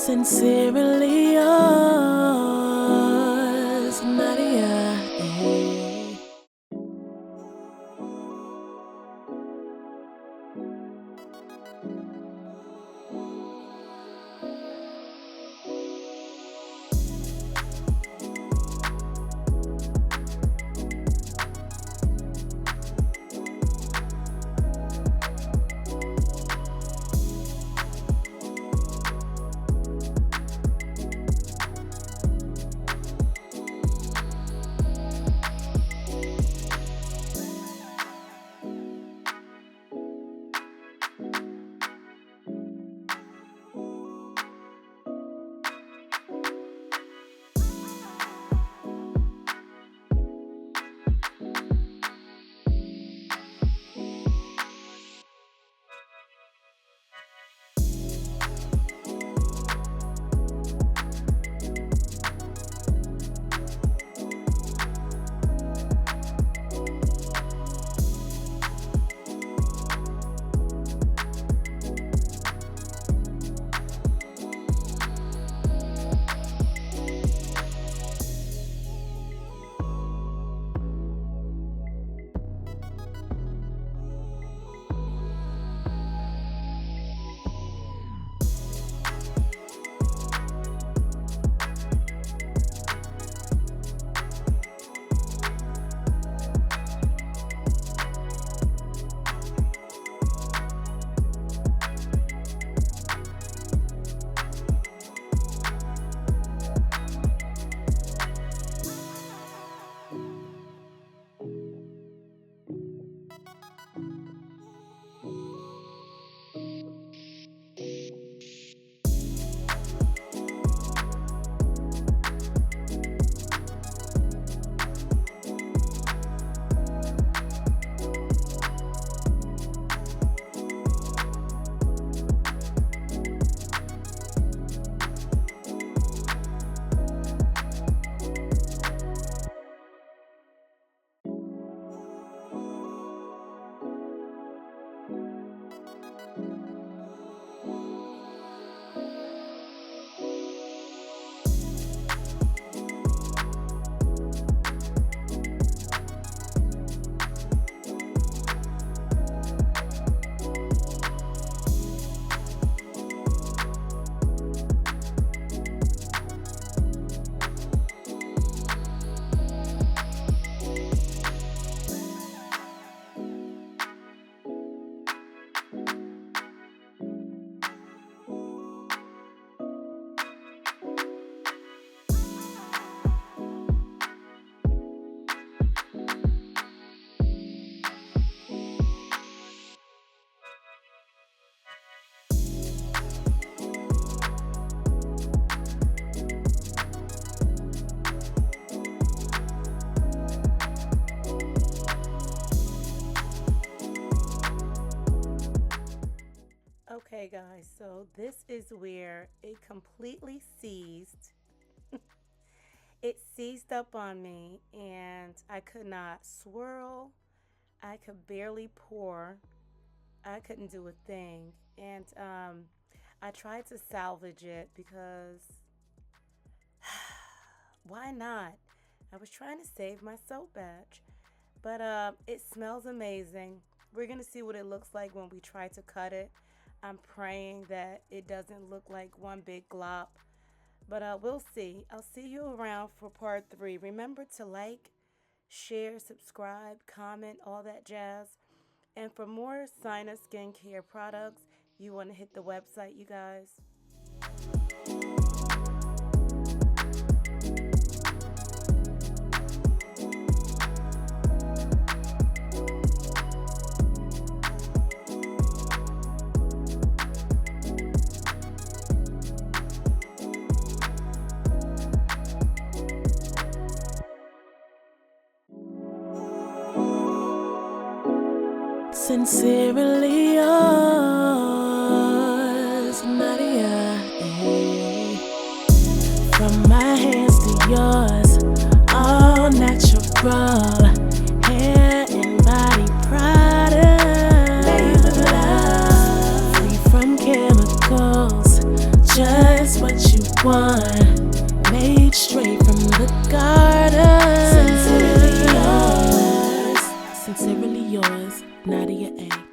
Sincerely yours, Nadia. Okay guys, so this is where it completely seized. It seized up on me and I could not swirl. I could barely pour. I couldn't do a thing. And I tried to salvage it because why not? I was trying to save my soap batch. But it smells amazing. We're going to see what it looks like when we try to cut it. I'm praying that it doesn't look like one big glop. But we'll see. I'll see you around for part 3. Remember to like, share, subscribe, comment, all that jazz. And for more SYNA skincare products, you want to hit the website, you guys. Sincerely yours, Nadia. From my hands to yours, all natural, hair and body products, made with love, free from chemicals, just what one, made straight from the garden. Sincerely yours, Nadia A.